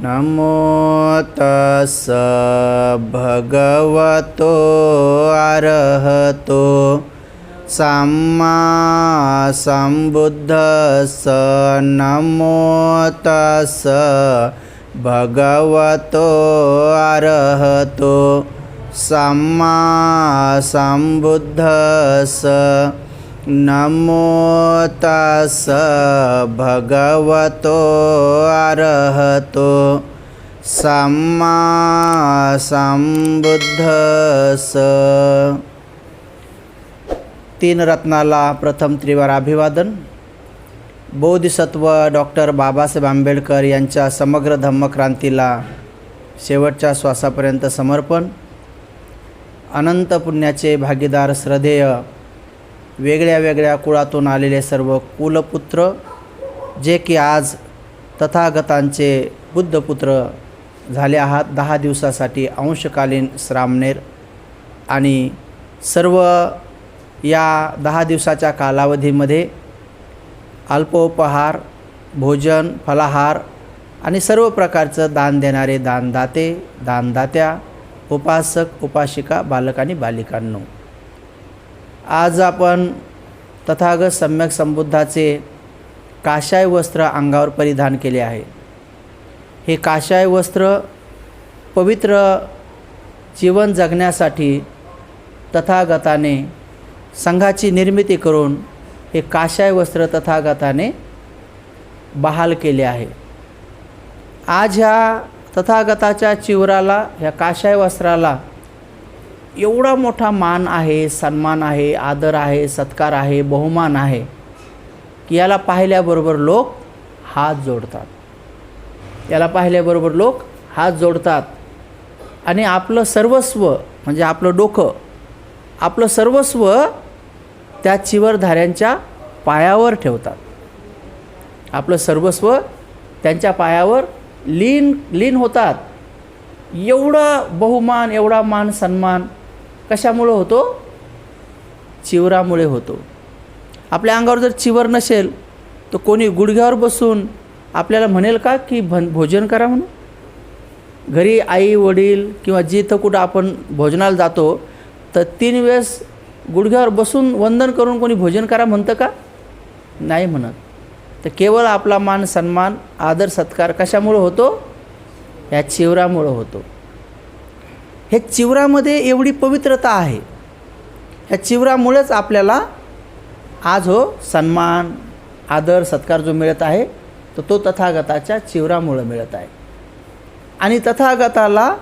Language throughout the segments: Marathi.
नमो तस्स भगवतो अरहतो सम्मा सम्बुद्धस्स। नमो तस्स भगवतो अरहतो सम्मा सम्बुद्धस्स। नमो तस्स भगवतो अरहतो सम्मा सम्बुद्धस्स। तीन रत्नाला प्रथम त्रिवार अभिवादन। बोधिसत्व डॉक्टर बाबासाहेब आंबेडकर यांच्या समग्र धम्मक्रांतीला शेवटच्या श्वासापर्यंत समर्पण। अनंत पुण्याचे भागीदार श्रद्धेय वेगळ्या वेगळ्या कुळातून आलेले सर्व कुलपुत्र, जे की आज तथागतांचे बुद्धपुत्र झाले आहात, 10 दिवसासाठी अंशकालीन श्रामणेर, आणि सर्व या 10 दिवसाच्या कालावधीमध्ये अल्पोपहार, भोजन, फलाहार आणि सर्व प्रकारचं दान देणारे दानदाते, दानदात्या, उपासक, उपासिका, बालक आणि बालिकांनो, आज आपण तथागत सम्यक संबुद्धाचे काशाय वस्त्र अंगावर परिधान केले आहे। हे काशाय वस्त्र पवित्र जीवन जगण्यासाठी तथागताने संघाची निर्मिती करून हे काशाय वस्त्र तथागताने बहाल केले आहे। आज ह्या तथागताच्या चिवराला, ह्या काशाय वस्त्राला एवढा मोठा मान आहे, सन्मान आहे, आदर आहे, सत्कार आहे, बहुमान आहे की याला पाहिल्याबरोबर लोक हात जोडतात। याला पाहिल्याबरोबर लोक हात जोडतात आणि आपलं सर्वस्व म्हणजे आपलं डोकं, आपलं सर्वस्व त्या चिवरधाऱ्यांच्या पायावर ठेवतात। आपलं सर्वस्व त्यांच्या पायावर लीन होतात। एवढा बहुमान, एवढा मान सन्मान कशामुळे होतो? चिवरामुळे होतो। आपल्या अंगावर जर चिवर नसेल तर कोणी गुडघ्यावर बसून आपल्याला म्हणेल का की भोजन करा म्हणून? घरी आई वडील किंवा जिथं कुठं आपण भोजनाला जातो तर 3 वेळेस गुडघ्यावर बसून वंदन करून कोणी भोजन करा म्हणतं का? नाही म्हणत। तर केवळ आपला मान सन्मान, आदर सत्कार कशामुळे होतो? या चिवरामुळे होतो। हे चिवरामध्ये एवढी पवित्रता आहे। ह्या चिवरामुळेच आपल्याला आज सन्मान, आदर, सत्कार जो मिळत आहे तो तथागताच्या चिवरामुळे मिळत आहे। आणि तथागताला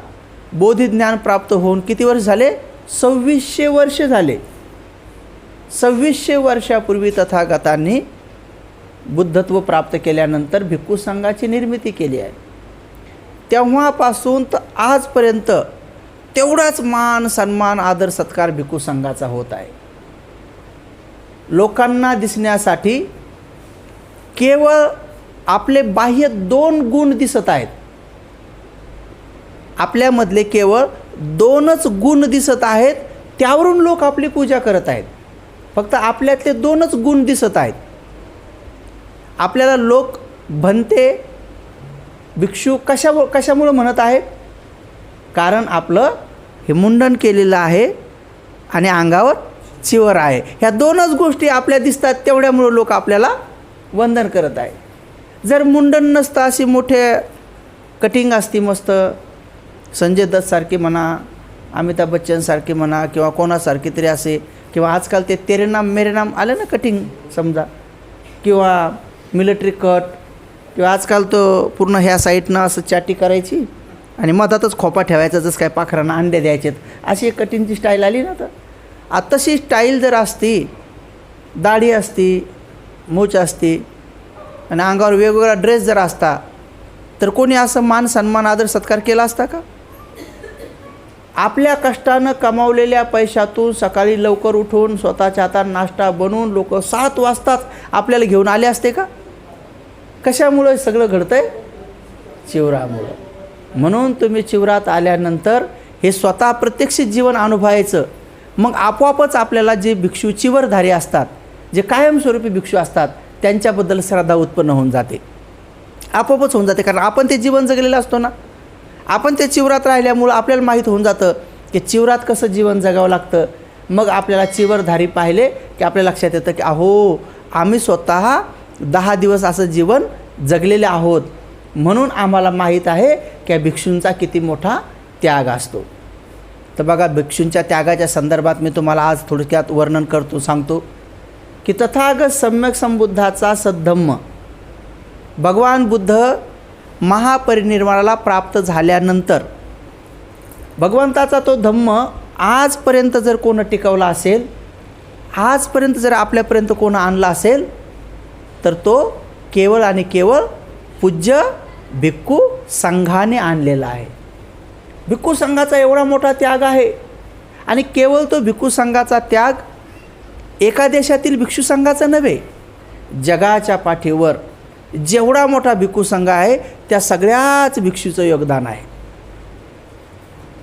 बोधिज्ञान प्राप्त होऊन किती वर्ष झाले? 2600 वर्ष झाले। 2600 वर्षापूर्वी तथागतांनी बुद्धत्व प्राप्त केल्यानंतर भिक्खू संघाची निर्मिती केली आहे। तेव्हापासून तर आजपर्यंत तेवढाच मान सन्मान, आदर, सत्कार भिक्खू संघाचा होत आहे। लोकांना दिसण्यासाठी केवळ आपले बाह्य 2 गुण दिसत आहेत। आपल्यामधले केवळ 2च गुण दिसत आहेत, त्यावरून लोक आपली पूजा करत आहेत। फक्त आपल्यातले 2च गुण दिसत आहेत। आपल्याला लोक भंते, भिक्षू कशामुळे म्हणत आहेत? कारण आपलं हे मुंडन केलेलं आहे आणि अंगावर चिवर आहे। ह्या 2च गोष्टी आपल्या दिसतात, तेवढ्यामुळे लोक आपल्याला वंदन करत आहे। जर मुंडन नसतं, अशी मोठे कटिंग असती मस्त, संजय दत्त सारखी म्हणा, अमिताभ बच्चन सारखी म्हणा, किंवा कोणासारखी तरी असे, किंवा आजकाल ते तेरे नाम मेरे नाम आलं ना कटिंग समजा, किंवा मिलिटरी कट, किंवा आजकाल तो पूर्ण ह्या साईडनं असं चाटी करायची आणि मधातच खोपा ठेवायचा, जसं काय पाखरांना अंडे द्यायचेत, अशी एक कटिंगची स्टाईल आली ना। तर तशी स्टाईल जर असती, दाढी असती, मूछ असती आणि अंगावर वेगवेगळा ड्रेस जर असता तर कोणी असं मान सन्मान, आदर, सत्कार केला असता का? आपल्या कष्टानं कमावलेल्या पैशातून सकाळी लवकर उठून स्वतःच्या हाताने नाश्ता बनवून लोक 7 वाजताच आपल्याला घेऊन आले असते का? कशामुळे सगळं घडतंय? चिवरामुळं। म्हणून तुम्ही चिवरात आल्यानंतर हे स्वतः प्रत्यक्ष जीवन अनुभवायचं। मग आपोआपच आपल्याला जे भिक्षू चिवरधारी असतात, जे कायमस्वरूपी भिक्षू असतात, त्यांच्याबद्दल श्रद्धा उत्पन्न होऊन जाते। आपोआपच होऊन जाते, कारण आपण ते जीवन जगलेलं असतो ना. आपण ते चिवरात राहिल्यामुळं आपल्याला माहीत होऊन जातं की चिवरात कसं जीवन जगावं लागतं. मग आपल्याला चिवरधारी पाहिले की आपल्या लक्षात येतं की अहो, आम्ही स्वतः 10 दिवस असं जीवन जगलेले आहोत, म्हणून आम्हाला माहीत आहे की भिक्षूंचा किती मोठा त्याग असतो. तर बघा, भिक्षूंच्या त्यागाच्या संदर्भात मी तुम्हाला आज थोडक्यात वर्णन सांगतो की तथागत सम्यक संबुद्धाचा सद्धम्म, भगवान बुद्ध महापरिनिर्वाणाला प्राप्त झाल्यानंतर भगवंताचा तो धम्म आजपर्यंत जर कोण टिकवला असेल, आजपर्यंत जर आपल्यापर्यंत कोण आणला असेल, तर तो केवळ आणि केवळ पूज्य भिक्खू संघाने आणलेला आहे. भिक्खू संघाचा एवढा मोठा त्याग आहे, आणि केवळ तो भिक्खू संघाचा त्याग एका देशातील भिक्षू संघाचा नव्हे, जगाच्या पाठीवर जेवढा मोठा भिक्खू संघ आहे त्या सगळ्याच भिक्षूचं योगदान आहे.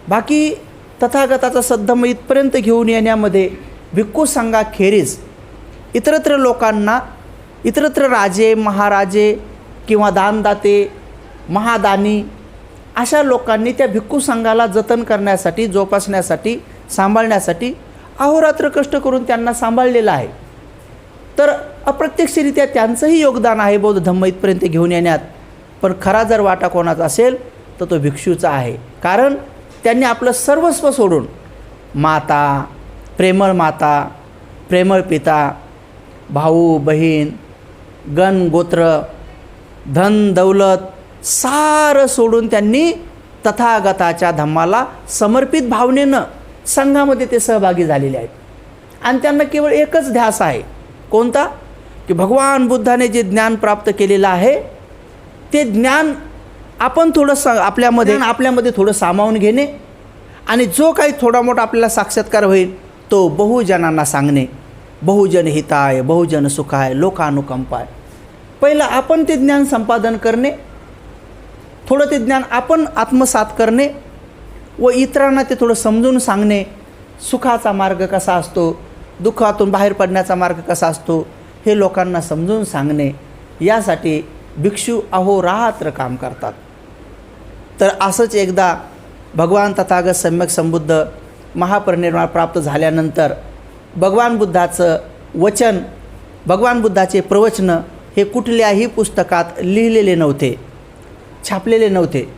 बाकी तथागताचा सद्धम्म इथपर्यंत घेऊन येण्यामध्ये भिक्खू संघाखेरीज इतरत्र लोकांना, इतरत्र राजे महाराजे किंवा दानदाते महादानी अशा लोकांनी त्या भिक्खू संघाला जतन करण्यासाठी, जोपासण्यासाठी, सांभाळण्यासाठी अहोरात्र कष्ट करून त्यांना सांभाळलेलं आहे. तर अप्रत्यक्षरित्या त्यांचंही योगदान आहे बौद्ध धम्म इथपर्यंत घेऊन येण्यात. पण खरा जर वाटा कोणाचा असेल तर तो भिक्षूचा आहे, कारण त्यांनी आपलं सर्वस्व सोडून माता, प्रेमळ पिता, भाऊ बहीण, गण गोत्र, धन दौलत सारं सोडून त्यांनी तथागताच्या धम्माला समर्पित भावनेनं संघामध्ये ते सहभागी झालेले आहेत. आणि त्यांना केवळ एकच ध्यास आहे, कोणता? की भगवान बुद्धाने जे ज्ञान प्राप्त केलेलं आहे ते ज्ञान आपण थोडं आपल्यामध्ये थोडं सामावून घेणे, आणि जो काही थोडा मोठा आपल्याला साक्षात्कार होईल तो बहुजनांना सांगणे. बहुजन हिताय, बहुजन सुखाय, लोकानुकंपाय. पहिलं आपण ते ज्ञान संपादन करणे, थोडं ते ज्ञान आपण आत्मसात करणे व इतरांना ते थोडं समजून सांगणे. सुखाचा मार्ग कसा असतो, दुःखातून बाहेर पडण्याचा मार्ग कसा असतो, हे लोकांना समजून सांगणे. यासाठी भिक्षू अहोरात्र काम करतात. तर असंच एकदा भगवान तथागत सम्यक संबुद्ध महापरिनिर्वाण प्राप्त झाल्यानंतर भगवान बुद्धाचं वचन, भगवान बुद्धाचे प्रवचनं हे कुठल्याही पुस्तकात लिहिलेले नव्हते, छापलेले नव्हते.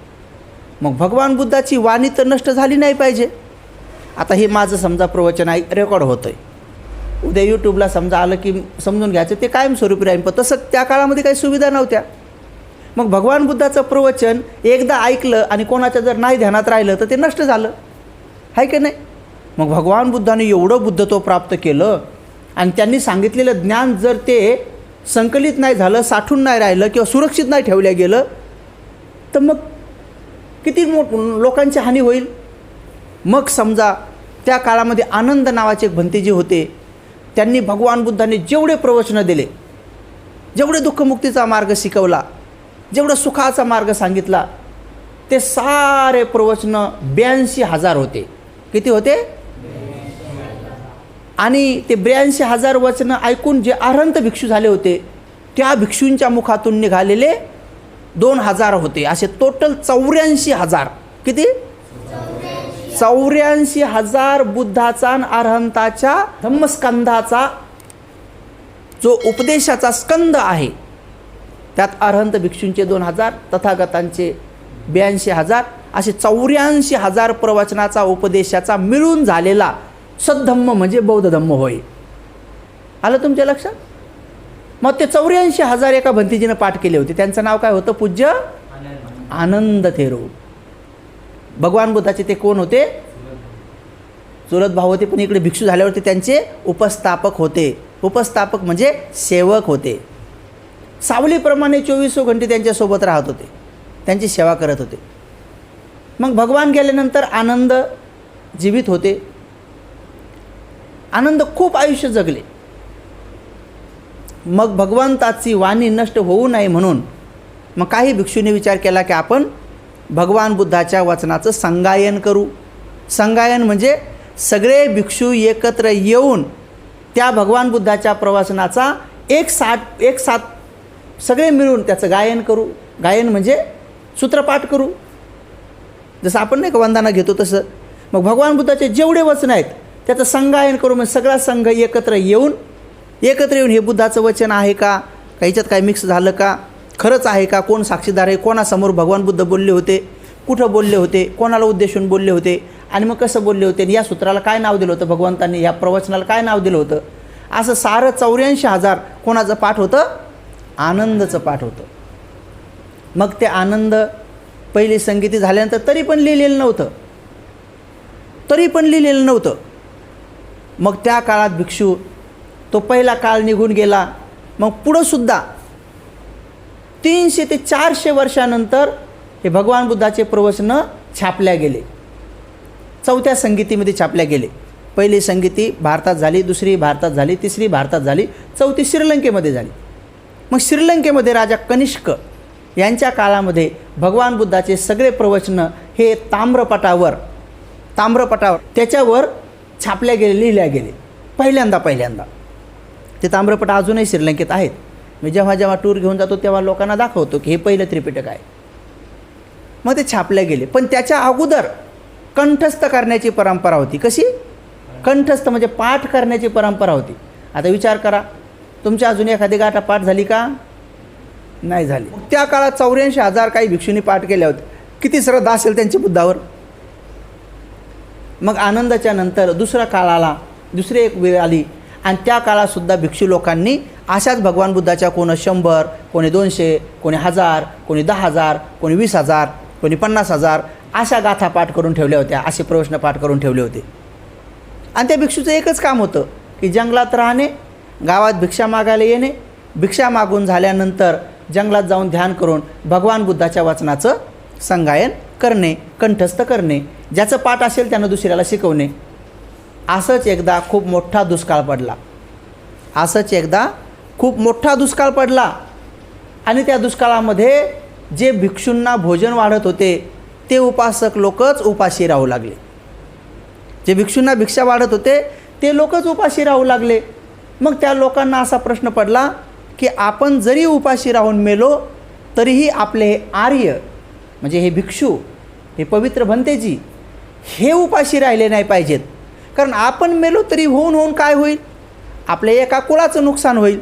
मग भगवान बुद्धाची वाणी तर नष्ट झाली नाही पाहिजे. आता हे माझं समजा प्रवचन रेकॉर्ड होतं आहे, उद्या यूट्यूबला समजा आलं की समजून घ्यायचं, ते कायमस्वरूपी राहील. पण तसं त्या काळामध्ये काही सुविधा नव्हत्या. मग भगवान बुद्धाचं प्रवचन एकदा ऐकलं आणि कोणाच्या जर नाही ध्यानात राहिलं तर ते नष्ट झालं, आहे की नाही? मग भगवान बुद्धाने एवढं बुद्धत्व प्राप्त केलं, आणि त्यांनी सांगितलेलं ज्ञान जर ते संकलित नाही झालं, साठून नाही राहिलं किंवा सुरक्षित नाही ठेवलं गेलं, तर मग किती लोकांची हानी होईल. मग समजा त्या काळामध्ये आनंद नावाचे एक भंतेजी होते, त्यांनी भगवान बुद्धाने जेवढे प्रवचनं दिले, जेवढे दुःखमुक्तीचा मार्ग शिकवला, जेवढं सुखाचा मार्ग सांगितला, ते सारे प्रवचनं 82,000 होते. किती होते? आणि ते 82,000 वचनं ऐकून जे अरहंत भिक्षू झाले होते त्या भिक्षूंच्या मुखातून निघालेले 2,000 होते. असे टोटल 84,000. किती? 84,000 बुद्धाचा आणि अरहंताच्या धम्मस्कंधाचा जो उपदेशाचा स्कंद आहे, त्यात अरहंत भिक्षूंचे 2,000, तथागतांचे 82,000, असे 84,000 प्रवचनाचा उपदेशाचा मिळून झालेला सद्धम्म म्हणजे बौद्ध धम्म होय. आलं तुमच्या लक्षात? मग ते 84,000 एका भंतीजीनं पाठ केले होते. त्यांचं नाव काय होतं? पूज्य आनंद थेरो. भगवान बुद्धाचे ते कोण होते? चुलत भाऊ होते, पण इकडे भिक्षू झाल्यावरती त्यांचे उपस्थापक होते. उपस्थापक म्हणजे सेवक होते. सावलीप्रमाणे 24 घंटे त्यांच्यासोबत राहत होते, त्यांची सेवा करत होते. मग भगवान गेल्यानंतर आनंद जीवित होते. आनंद खूप आयुष्य जगले. मग भगवंताची वाणी नष्ट होऊ नये म्हणून मग काही भिक्षूंनी विचार केला की आपण भगवान बुद्धाच्या वचनाचं संगायन करू. संगायन म्हणजे सगळे भिक्षू एकत्र येऊन त्या भगवान बुद्धाच्या प्रवचनाचा एक साथ सगळे मिळून त्याचं गायन करू, गायन म्हणजे सूत्रपाठ करू, जसं आपण नाही का वंदना घेतो तसं. मग भगवान बुद्धाचे जेवढे वचन आहेत त्याचं संगायन करू, म्हणजे सगळा संघ एकत्र येऊन हे बुद्धाचं वचन आहे का, ह्याच्यात काय मिक्स झालं का, खरंच आहे का, कोण साक्षीदार आहे, कोणासमोर भगवान बुद्ध बोलले होते, कुठं बोलले होते, कोणाला उद्देशून बोलले होते, आणि मग कसं बोलले होते, आणि या सूत्राला काय नाव दिलं होतं भगवंतांनी, या प्रवचनाला काय नाव दिलं होतं. असं सारं 84,000 कोणाचं पाठ होतं, आनंदचं पाठ होतं. मग ते आनंद पहिली संगीती झाल्यानंतर तरी पण लिहिलेलं नव्हतं. मग त्या काळात भिक्षू, तो पहिला काळ निघून गेला. मग पुढंसुद्धा 300 ते 400 वर्षानंतर हे भगवान बुद्धाचे प्रवचनं छापल्या गेले, चौथ्या संगीतीमध्ये छापल्या गेले. पहिली संगीती भारतात झाली, दुसरी भारतात झाली, तिसरी भारतात झाली, चौथी श्रीलंकेमध्ये झाली. मग श्रीलंकेमध्ये राजा कनिष्क यांच्या काळामध्ये भगवान बुद्धाचे सगळे प्रवचनं हे ताम्रपटावर त्याच्यावर छापल्या गेले, लिहिल्या गेले पहिल्यांदा. ते ताम्रपट अजूनही श्रीलंकेत आहेत. मी जेव्हा टूर घेऊन जातो तेव्हा लोकांना दाखवतो की हे पहिलं त्रिपिटक आहे. मग ते छापले गेले. पण त्याच्या अगोदर कंठस्थ करण्याची परंपरा होती. कशी? कंठस्थ म्हणजे पाठ करण्याची परंपरा होती. आता विचार करा, तुमच्या अजून एखादी गाठा पाठ झाली का? नाही झाली. त्या काळात 84,000 काही भिक्षूंनी पाठ केल्या होत्या. किती श्रद्धा असेल त्यांची बुद्धावर. मग आनंदाच्या नंतर दुसरा काळ आला, दुसरी एक वेळ आली, आणि त्या काळातसुद्धा भिक्षू लोकांनी अशाच भगवान बुद्धाच्या कोणी 100, कोणी 200, कोणी 1000, कोणी 10,000, कोणी 20,000, कोणी 50,000 अशा गाथा पाठ करून ठेवल्या होत्या, असे प्रवचन पाठ करून ठेवले होते. आणि त्या भिक्षूचं एकच काम होतं की जंगलात राहणे, गावात भिक्षा मागायला येणे, भिक्षा मागून झाल्यानंतर जंगलात जाऊन ध्यान करून भगवान बुद्धाच्या वचनाचं संगायन करणे, कंठस्थ करणे, ज्याचं पाठ असेल त्यानं दुसऱ्याला शिकवणे. असंच एकदा खूप मोठा दुष्काळ पडला. आणि त्या दुष्काळामध्ये जे भिक्षूंना भोजन वाढत होते ते उपासक लोकच उपाशी राहू लागले. जे भिक्षूंना भिक्षा वाढत होते ते लोकच उपाशी राहू लागले. मग त्या लोकांना असा प्रश्न पडला की आपण जरी उपाशी राहून मेलो तरीही आपले हे आर्य म्हणजे हे भिक्षू, हे पवित्र भंतेजी, हे उपाशी राहिले नाही पाहिजेत. कारण आपण मेलो तरी होऊन काय होईल, आपल्या एका कुळाचं नुकसान होईल.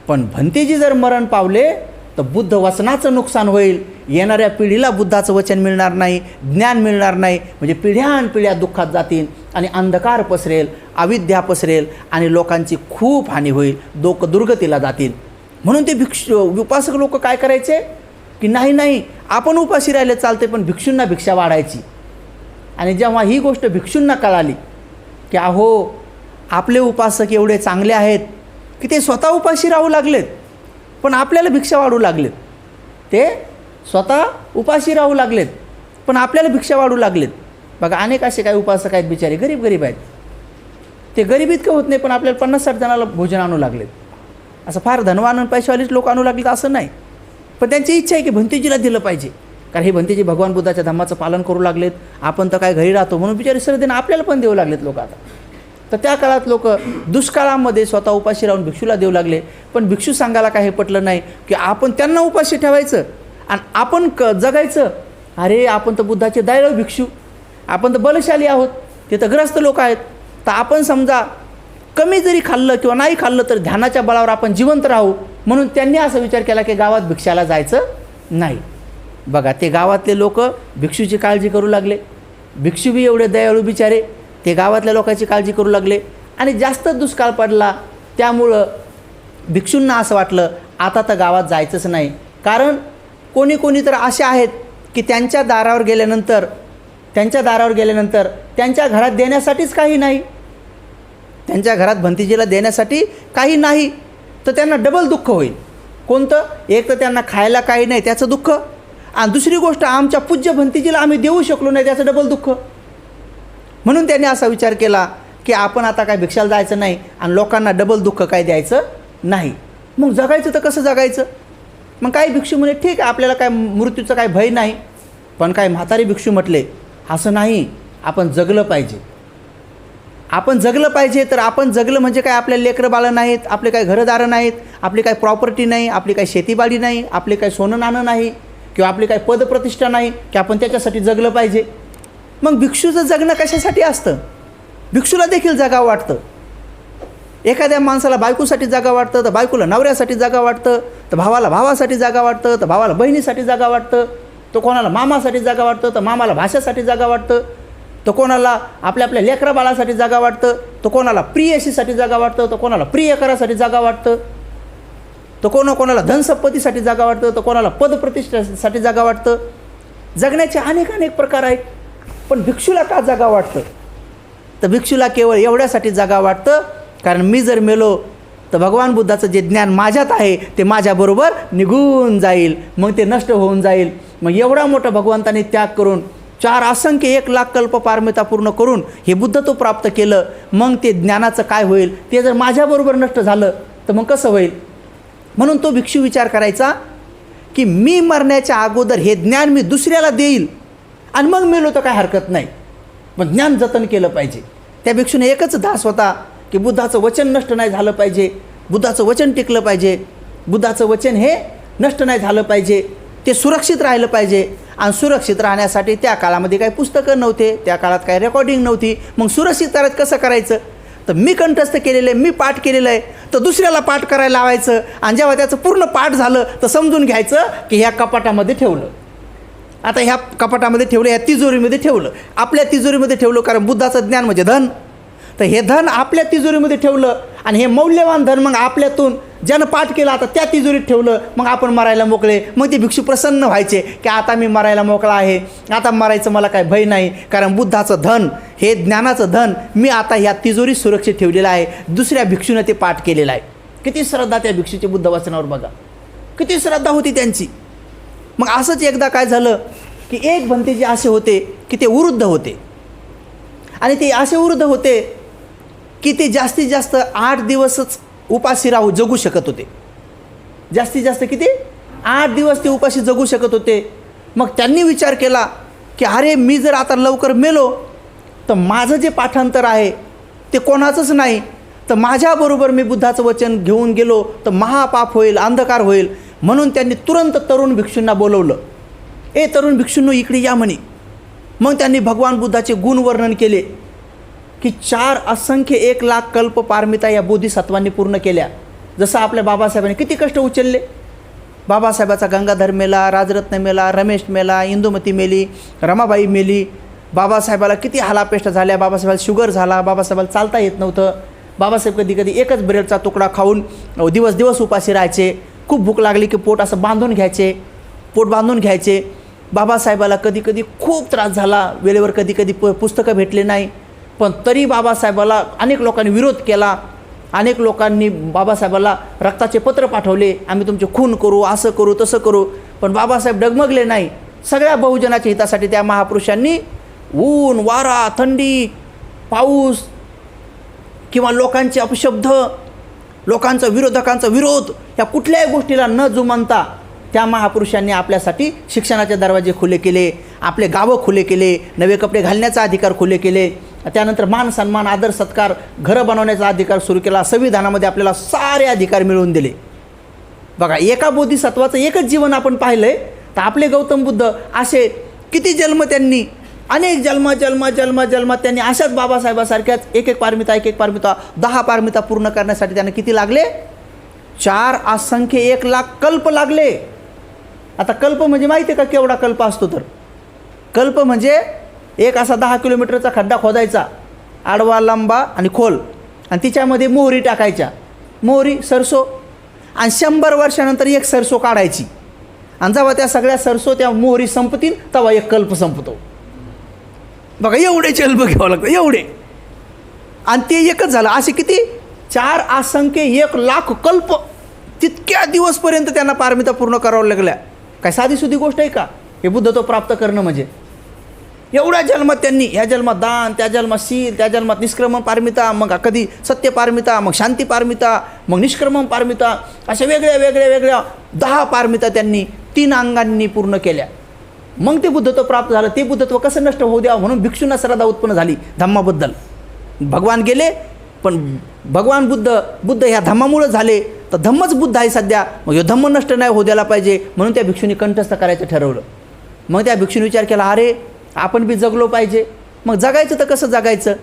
पण भंतेजी जर मरण पावले तर बुद्ध वचनाचं नुकसान होईल. येणाऱ्या पिढीला बुद्धाचं वचन मिळणार नाही, ज्ञान मिळणार नाही. म्हणजे पिढ्यानपिढ्या दुःखात जातील आणि अंधकार पसरेल, अविद्या पसरेल आणि लोकांची खूप हानी होईल, लोक दुर्गतीला जातील. म्हणून ते उपासक लोक काय करायचे की नाही आपण उपाशी राहिले चालते, पण भिक्षूंना भिक्षा वाढायची. आणि जेव्हा ही गोष्ट भिक्षूंना कळाली की अहो आपले उपासक एवढे चांगले आहेत की ते स्वतः उपाशी राहू लागलेत पण आपल्याला भिक्षा वाढू लागलेत, ते स्वतः उपाशी राहू लागलेत पण आपल्याला भिक्षा वाढू लागलेत. बघा अनेक असे काही उपासक आहेत बिचारे, गरीब आहेत, ते गरीब इतकं होत नाही पण आपल्याला 50-60 जणाला भोजन आणू लागलेत. असं फार धनवान आणि पैशावालीच लोक आणू लागलेत असं नाही, पण त्यांची इच्छा आहे की भंतेजीला दिलं पाहिजे. कारण हे भंतेजी भगवान बुद्धाच्या धम्माचं पालन करू लागलेत, आपण तर काय घरी राहतो म्हणून बिचारे श्रद्धेनं आपल्याला पण देऊ लागलेत लोक. आता तर त्या काळात लोक दुष्काळामध्ये स्वतः उपाशी राहून भिक्षूला देऊ लागले. पण भिक्षू सांगायला काही पटलं नाही की आपण त्यांना उपाशी ठेवायचं आणि आपण जगायचं. अरे आपण तर बुद्धाचे दयाळू भिक्षू, आपण तर बलशाली आहोत, ते तर ग्रस्त लोक आहेत, तर आपण समजा कमी जरी खाल्लं किंवा नाही खाल्लं तर ध्यानाच्या बळावर आपण जिवंत राहू. म्हणून त्यांनी असा विचार केला की गावात भिक्षाला जायचं नाही. बघा ते गावातले लोक भिक्षूची काळजी करू लागले. भिक्षू बी एवढे दयाळू बिचारे, ते गावातल्या लोकांची काळजी करू लागले. आणि जास्त दुष्काळ पडला त्यामुळं भिक्षूंना असं वाटलं आता तर गावात जायचंच नाही. कारण कोणी तर असे आहेत की त्यांच्या दारावर गेल्यानंतर त्यांच्या घरात देण्यासाठीच काही नाही, त्यांच्या घरात भंतेजीला देण्यासाठी काही नाही, तर त्यांना डबल दुःख होईल. कोणतं? एक तर त्यांना खायला काही नाही त्याचं दुःख, आणि दुसरी गोष्ट आमच्या पूज्य भंतेजीला आम्ही देऊ शकलो नाही त्याचं डबल दुःख. म्हणून त्यांनी असा विचार केला की आपण आता काय भिक्षाला जायचं नाही आणि लोकांना डबल दुःख काय द्यायचं नाही. मग जगायचं तर कसं जगायचं? मग काही भिक्षू म्हणे ठीक आहे आपल्याला काय मृत्यूचं काय भय नाही. पण काही म्हातारे भिक्षू म्हटले असं नाही, आपण जगलं पाहिजे. आपण जगलं पाहिजे. तर आपण जगलं म्हणजे काय, आपल्या लेकरं बाळं नाहीत, आपले काही घरदारं नाहीत, आपली काही प्रॉपर्टी नाही, आपली काही शेतीबाडी नाही, आपले काही सोनं नाणं नाही, किंवा आपली काही पदप्रतिष्ठा नाही की आपण त्याच्यासाठी जगलं पाहिजे. मग भिक्षूचं जगणं कशासाठी असतं? भिक्षूला देखील जगावं वाटतं. एखाद्या माणसाला बायकोसाठी जागा वाटतं, तर बायकोला नवऱ्यासाठी जागा वाटतं, तर भावाला भावासाठी जागा वाटतं, तर भावाला बहिणीसाठी जागा वाटतं, तर कोणाला मामासाठी जागा वाटतं, तर मामाला भाषेसाठी जागा वाटतं, तर कोणाला आपल्या आपल्या लेकरा बाळासाठी जागा वाटतं, तर कोणाला प्रियशीसाठी जागा वाटतं, तर कोणाला प्रियकरासाठी जागा वाटतं, तर कोणाला धनसंपत्तीसाठी जागा वाटतं, तर कोणाला पदप्रतिष्ठेसाठी जागा वाटतं. जगण्याचे अनेक अनेक प्रकार आहेत. पण भिक्षूला का जागा वाटतं? तर भिक्षूला केवळ एवढ्यासाठी जागा वाटतं, कारण मी जर मेलो तर भगवान बुद्धाचं जे ज्ञान माझ्यात आहे ते माझ्याबरोबर निघून जाईल, मग ते नष्ट होऊन जाईल. मग एवढा मोठा भगवंताने त्याग करून 4 असंख्य 1 लाख कल्प पारमिता पूर्ण करून हे बुद्धत्व प्राप्त केलं. मग ते ज्ञानाचं काय होईल? ते जर माझ्याबरोबर नष्ट झालं तर मग कसं होईल? म्हणून तो भिक्षू विचार करायचा की मी मरण्याच्या अगोदर हे ज्ञान मी दुसऱ्याला देईल आणि मग मेलो तर काय हरकत नाही, पण ज्ञान जतन केलं पाहिजे. त्या भिक्षूने एकच ध्यास होता की बुद्धाचं वचन नष्ट नाही झालं पाहिजे, बुद्धाचं वचन टिकलं पाहिजे, बुद्धाचं वचन हे नष्ट नाही झालं पाहिजे, ते सुरक्षित राहिलं पाहिजे. आणि सुरक्षित राहण्यासाठी त्या काळामध्ये काही पुस्तकं नव्हते, त्या काळात काही रेकॉर्डिंग नव्हती. मग सुरक्षित कसं करायचं? तर मी कंठस्थ केलेलं आहे, मी पाठ केलेलं आहे, तर दुसऱ्याला पाठ करायला लावायचं. आणि जेव्हा त्याचं पूर्ण पाठ झालं तर समजून घ्यायचं की ह्या कपाटामध्ये ठेवलं, आता ह्या कपाटामध्ये ठेवलं, ह्या तिजोरीमध्ये ठेवलं, आपल्या तिजोरीमध्ये ठेवलं. कारण बुद्धाचं ज्ञान म्हणजे धन, तर हे धन आपल्या तिजोरीमध्ये ठेवलं आणि हे मौल्यवान धन मग आपल्यातून ज्यानं पाठ केला आता त्या तिजोरीत ठेवलं. मग आपण मरायला मोकळे. मग ते भिक्षू प्रसन्न व्हायचे की आता मी मरायला मोकळा आहे, आता मरायचं मला काय भय नाही, कारण बुद्धाचं धन हे ज्ञानाचं धन मी आता ह्या तिजोरीत सुरक्षित ठेवलेलं आहे. दुसऱ्या भिक्षूनं ते पाठ केलेलं आहे. किती श्रद्धा त्या भिक्षूची बुद्ध वचनावर बघा, किती श्रद्धा होती त्यांची. मग असंच एकदा काय झालं की एक भंतेजी असे होते की ते वृद्ध होते, आणि ते असे वृद्ध होते की ते जास्तीत जास्त 8 दिवसच उपाशी राहू जगू शकत होते. जास्तीत जास्त किती? 8 दिवस ते उपाशी जगू शकत होते. मग त्यांनी विचार केला की अरे मी जर आता लवकर मेलो तर माझं जे पाठांतर आहे ते कोणाचंच नाही, तर माझ्याबरोबर मी बुद्धाचं वचन घेऊन गेलो तर महापाप होईल, अंधकार होईल. म्हणून त्यांनी तुरंत तरुण भिक्षूंना बोलवलं. ए तरुण भिक्षूंनो इकडे या म्हणे. मग त्यांनी भगवान बुद्धाचे गुण वर्णन केले की 4 असंख्य 1 लाख कल्प पारमिता या बोधिसत्वांनी पूर्ण केल्या. जसं आपल्या बाबासाहेबांनी किती कष्ट उचलले. बाबासाहेबाचा गंगाधर मेला, राजरत्न मेला, रमेश मेला, इंदुमती मेली, रमाबाई मेली. बाबासाहेबाला किती हालापेष्ट झाल्या, बाबासाहेबाला शुगर झाला, बाबासाहेबाला चालता येत नव्हतं. बाबासाहेब कधी कधी एकच ब्रेडचा तुकडा खाऊन दिवस दिवस उपाशी राहायचे. खूप भूक लागली की पोट असं बांधून घ्यायचे, पोट बांधून घ्यायचे. बाबासाहेबाला कधी कधी खूप त्रास झाला, वेळेवर कधी कधी पुस्तकं भेटले नाही, पण तरी बाबासाहेबाला अनेक लोकांनी विरोध केला. अनेक लोकांनी बाबासाहेबाला रक्ताचे पत्र पाठवले, आम्ही तुमचे खून करू, असं करू, तसं करू. पण बाबासाहेब डगमगले नाही. सगळ्या बहुजनाच्या हितासाठी त्या महापुरुषांनी ऊन, वारा, थंडी, पाऊस किंवा लोकांचे अपशब्द, लोकांचा विरोधकांचा विरोध, या कुठल्याही गोष्टीला न जुमानता त्या महापुरुषांनी आपल्यासाठी शिक्षणाचे दरवाजे खुले केले, आपले गावं खुले केले, नवे कपडे घालण्याचा अधिकार खुले केले. त्यानंतर मान सन्मान, आदर सत्कार, घरं बनवण्याचा अधिकार सुरू केला. संविधानामध्ये आपल्याला सारे अधिकार मिळवून दिले. बघा, एका बोधिसत्वाचं एकच जीवन आपण पाहिलं आहे. तर आपले गौतम बुद्ध असे किती जन्म, त्यांनी अनेक जन्म त्यांनी अशाच बाबासाहेबासारख्याच एक एक पारमिता 10 पारमिता पूर्ण करण्यासाठी त्यांना किती लागले? 4 असंख्य 1 लाख कल्प लागले. आता कल्प म्हणजे माहिती आहे का केवढा कल्प असतो? तर कल्प म्हणजे एक असा 10 किलोमीटरचा खड्डा खोदायचा, आडवा, लांबा आणि खोल, आणि तिच्यामध्ये मोहरी टाकायच्या, मोहरी सरसो, आणि 100 वर्षानंतर एक सरसो काढायची. आणि जेव्हा त्या सगळ्या सरसो त्या मोहरी संपतील तेव्हा एक कल्प संपतो. बघा, एवढे जन्म घ्यावं लागतं, एवढे. आणि ते एकच झालं. असे किती? 4 असंख्य 1 लाख कल्प, तितक्या दिवसपर्यंत त्यांना पारमिता पूर्ण करावं लागल्या. काय साधीसुधी गोष्ट आहे का हे बुद्धत्व प्राप्त करणं? म्हणजे एवढ्या जन्मात त्यांनी, ह्या जन्मात दान, त्या जन्मात शील, त्या जन्मात निष्क्रमण पारमिता, मग कधी सत्य पारमिता, मग शांती पारमिता, मग निष्क्रमण पारमिता, अशा वेगळ्या 10 पारमिता त्यांनी 3 अंगांनी पूर्ण केल्या. मग ते बुद्धत्व प्राप्त झालं. ते बुद्धत्व कसं नष्ट होऊ द्यावं म्हणून भिक्षूंना श्रद्धा उत्पन्न झाली धम्माबद्दल. भगवान गेले, पण भगवान बुद्ध ह्या धम्मामुळं झाले, तर धम्मच बुद्ध आहे सध्या, मग ह्यो धम्म नष्ट नाही होऊ द्यायला पाहिजे, म्हणून त्या भिक्षूंनी कंठस्थ करायचं ठरवलं. मग त्या भिक्षूने विचार केला, अरे आपण बी जगलो पाहिजे, मग जगायचं तर कसं जगायचं.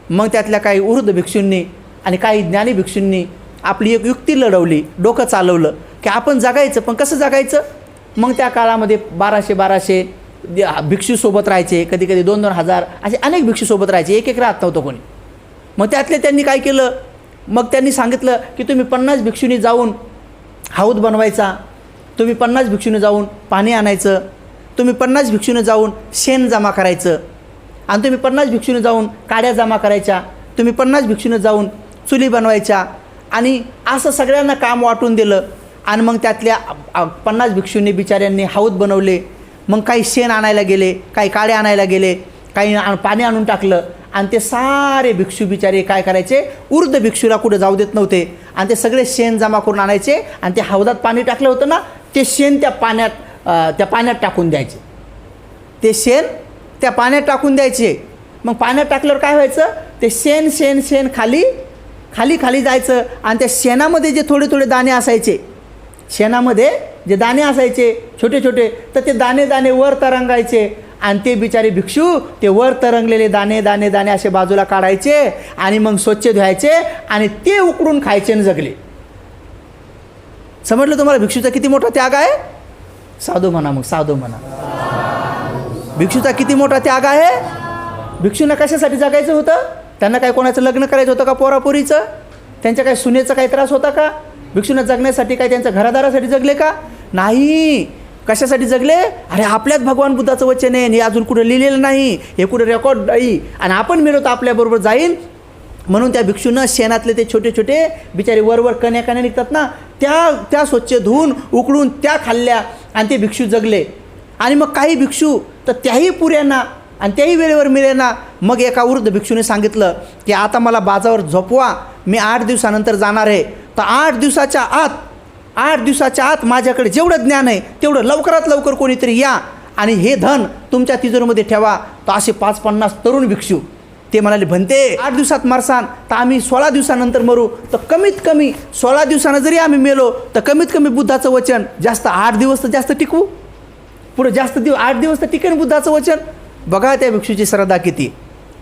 मग त्यातल्या काही वृद्ध भिक्षूंनी आणि काही ज्ञानी भिक्षूंनी आपली एक युक्ती लढवली, डोकं चालवलं की आपण जगायचं, पण कसं जगायचं. मग त्या काळामध्ये 1200 भिक्षू सोबत राहायचे, कधी कधी 2-2 हजार असे अनेक भिक्षू सोबत राहायचे, एक राहत नव्हतं कोणी. मग त्यातले त्यांनी काय केलं, मग त्यांनी सांगितलं की तुम्ही 50 भिक्षूंनी जाऊन हौद बनवायचा, तुम्ही 50 भिक्षूंनी जाऊन पाणी आणायचं, तुम्ही 50 भिक्षूंनी जाऊन शेण जमा करायचं, आणि तुम्ही 50 भिक्षूंनी जाऊन काड्या जमा करायच्या, तुम्ही 50 भिक्षूंनी जाऊन चुली बनवायच्या. आणि असं सगळ्यांना काम वाटून दिलं. आणि मग त्यातल्या 50 भिक्षूंनी बिचाऱ्यांनी हौद बनवले. मग काही शेण आणायला गेले, काही काड्या आणायला गेले, काही पाणी आणून टाकलं. आणि ते सारे भिक्षू बिचारे काय करायचे, वृद्ध भिक्षूला कुठं जाऊ देत नव्हते, आणि ते सगळे शेण जमा करून आणायचे, आणि ते हौदात पाणी टाकलं होतं ना, ते शेण त्या पाण्यात टाकून द्यायचे. ते शेण त्या पाण्यात टाकून द्यायचे. मग पाण्यात टाकल्यावर काय व्हायचं, ते शेण खाली जायचं, आणि त्या शेणामध्ये जे थोडे दाणे असायचे, शेणामध्ये जे दाणे असायचे छोटे छोटे, तर ते दाणे वर तरंगायचे. आणि ते बिचारे भिक्षू ते वर तरंगलेले दाणे असे बाजूला काढायचे, आणि मग स्वच्छ धुवायचे, आणि ते उकडून खायचे आणि जगले. समजलं तुम्हाला भिक्षूचा किती मोठा त्याग आहे. साधू म्हणा, मग साधू म्हणा. भिक्षूचा किती मोठा त्याग आहे. भिक्षूंना कशासाठी जगायचं होतं. त्यांना काय कोणाचं लग्न करायचं होतं का, पोरापोरीचं. त्यांच्या काय सुनेचा काही त्रास होता का. भिक्षूंना जगण्यासाठी काय त्यांच्या घरादारासाठी जगले का. नाही. कशासाठी जगले. अरे आपल्यात भगवान बुद्धाचं वचन आहे, हे अजून कुठं लिहिलेलं नाही, हे कुठं रेकॉर्ड नाही, आणि आपण मिळवतो आपल्याबरोबर जाईल. म्हणून त्या भिक्षूंना शेणातले ते छोटे छोटे बिचारे वर कण्या निघतात ना, त्या स्वच्छ धुवून उकडून त्या खाल्ल्या, आणि ते भिक्षू जगले. आणि मग काही भिक्षू तर त्याही पुऱ्यांना आणि त्याही वेळेवर मिळेना. मग एका वृद्ध भिक्षूने सांगितलं की आता मला बाजावर झोपवा, मी 8 दिवसानंतर जाणार आहे, तर 8 दिवसाच्या आत माझ्याकडे जेवढं ज्ञान आहे तेवढं लवकरात लवकर कोणीतरी या, आणि हे धन तुमच्या तिजोरीमध्ये ठेवा. तर असे 5-50 तरुण भिक्षू ते म्हणाले, भंते 8 दिवसात मरसान तर आम्ही 16 दिवसानंतर मरू, तर कमीत कमी 16 दिवसानं जरी आम्ही मेलो तर कमीत कमी बुद्धाचं वचन जास्त 8 दिवस तर जास्त टिकवू, पुढे जास्त 8 दिवस तर टिकेन बुद्धाचं वचन. बघा त्या भिक्षूची श्रद्धा किती.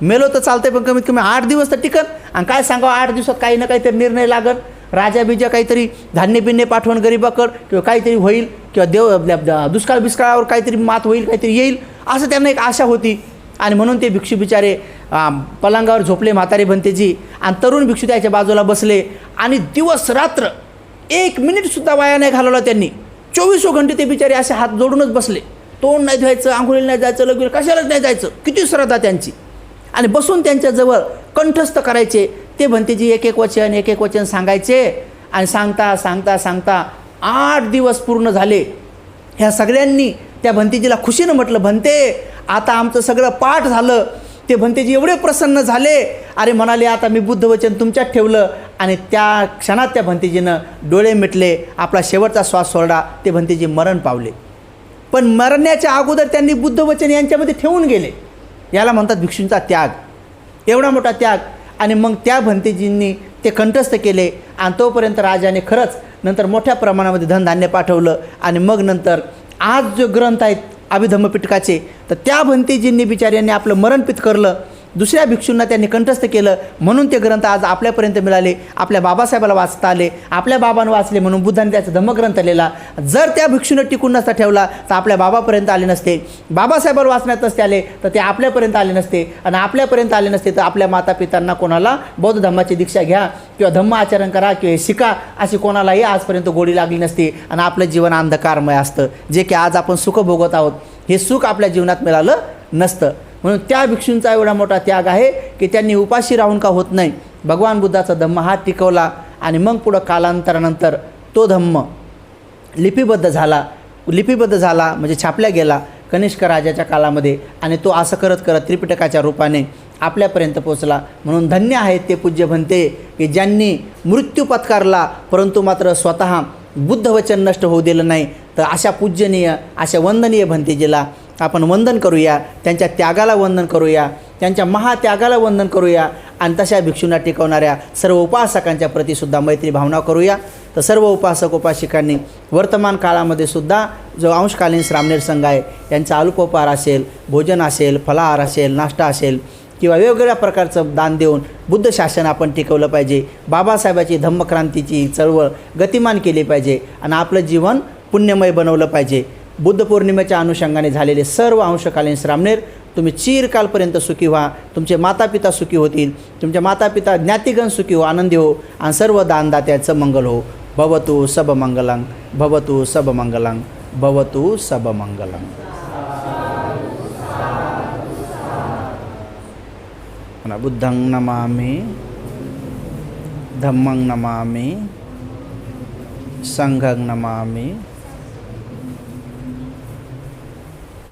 मेलो तर चालतंय, पण कमीत कमी 8 दिवस तर टिकन. आणि काय सांगावं, 8 दिवसात काही ना काहीतरी निर्णय लागल, राजा बिजा काहीतरी धान्य बिन्य पाठवण गरीबाकड, किंवा काहीतरी होईल, किंवा दुष्काळ बिस्काळावर काहीतरी मात होईल, काहीतरी येईल, असं त्यांना एक आशा होती. आणि म्हणून ते भिक्षू बिचारे पलंगावर झोपले, म्हातारे भंतेजी, आणि तरुण भिक्षू त्याच्या बाजूला बसले. आणि दिवस रात्र 1 मिनिटसुद्धा वाया नाही घालवला त्यांनी. 24 घंटे ते बिचारे असे हात जोडूनच बसले. तोंड नाही धुवायचं, आंघोळीला नाही जायचं, लग्न कशालाच नाही जायचं. किती श्रद्धा त्यांची. आणि बसून त्यांच्याजवळ कंठस्थ करायचे. ते भंतेजी एक एक वचन सांगायचे. आणि सांगता 8 दिवस पूर्ण झाले. ह्या सगळ्यांनी त्या भंतेजीला खुशीनं म्हटलं, भंते आता आमचं सगळं पाठ झालं. ते भंतेजी एवढे प्रसन्न झाले. अरे म्हणाले, आता मी बुद्ध वचन तुमच्यात ठेवलं. आणि त्या क्षणात त्या भंतेजीनं डोळे मिटले, आपला शेवटचा श्वास सोडला. ते भंतेजी मरण पावले. पण मरण्याच्या अगोदर त्यांनी बुद्ध वचन यांच्यामध्ये ठेवून गेले. याला म्हणतात भिक्षूंचा त्याग. एवढा मोठा त्याग. आणि मग त्या भंतेजींनी ते कंठस्थ केले. आणि तोपर्यंत राजाने खरंच नंतर मोठ्या प्रमाणामध्ये धनधान्य पाठवलं. आणि मग नंतर आज जो ग्रंथ आहेत अभिधम्म पिटकाचे, तर त्या भंतेजींनी बिचाऱ्यांनी आपलं मरणपित करलं. दुसऱ्या भिक्षूंना त्यांनी कंठस्थ केलं, म्हणून ते ग्रंथ आज आपल्यापर्यंत मिळाले. आपल्या बाबासाहेबाला वाचता आले, आपल्या बाबांना वाचले, म्हणून बुद्धांनी त्याचा धम्मग्रंथ लिहिला. जर त्या भिक्षूनं टिकून नसता ठेवला तर आपल्या बाबापर्यंत आले नसते. बाबासाहेबाला वाचण्यात नसते आले तर ते आपल्यापर्यंत आले नसते. आणि आपल्यापर्यंत आले नसते तर आपल्या मातापितांना कोणाला बौद्ध धम्माची दीक्षा घ्या, किंवा धम्म आचरण करा, किंवा शिका, अशी कोणालाही आजपर्यंत गोडी लागली नसती. आणि आपलं जीवन अंधकारमय असतं. जे की आज आपण सुख भोगत आहोत, हे सुख आपल्या जीवनात मिळालं नसतं. म्हणून त्या भिक्षूंचा एवढा मोठा त्याग आहे की त्यांनी उपाशी राहून का होत नाही, भगवान बुद्धाचा धम्म हा टिकवला. आणि मग पुढं कालांतरानंतर तो धम्म लिपिबद्ध झाला म्हणजे छापल्या गेला कनिष्क राजाच्या काळामध्ये. आणि तो असं करत करत त्रिपिटकाच्या रूपाने आपल्यापर्यंत पोचला. म्हणून धन्य आहेत ते पूज्य भंते की ज्यांनी मृत्यू पत्कारला, परंतु मात्र स्वतः बुद्ध वचन नष्ट होऊ दिलं नाही. तर अशा पूज्यनीय, अशा वंदनीय भंतेजीला आपण वंदन करूया, त्यांच्या त्यागाला वंदन करूया, त्यांच्या महात्यागाला वंदन करूया आणि तशा भिक्षूंना टिकवणाऱ्या सर्व उपासकांच्या प्रतीसुद्धा मैत्री भावना करूया. तर सर्व उपासक उपासिकांनी वर्तमान काळामध्ये सुद्धा जो अंशकालीन श्रामणेर संघ आहे यांचा अल्पोपहार असेल, भोजन असेल, फलाहार असेल, नाश्ता असेल किंवा वेगवेगळ्या प्रकारचं दान देऊन बुद्ध शासन आपण टिकवलं पाहिजे. बाबासाहेबाची धम्मक्रांतीची चळवळ गतिमान केली पाहिजे आणि आपलं जीवन पुण्यमय बनवलं पाहिजे. बुद्ध पौर्णिमेच्या अनुषंगाने झालेले सर्व अंशकालीन श्रामणेर तुम्ही चिरकालपर्यंत सुखी व्हा, तुमचे मातापिता सुखी होतील, तुमचे मातापिता ज्ञातिगण सुखी हो, आनंदी हो आणि सर्व दानदात्याचं मंगल हो. भवतु सबमंगलं, भवतु सबमंगलं, भवतु सबमंगलं. बुद्धं नमामि, धम्मं नमामि, संघं नमामि.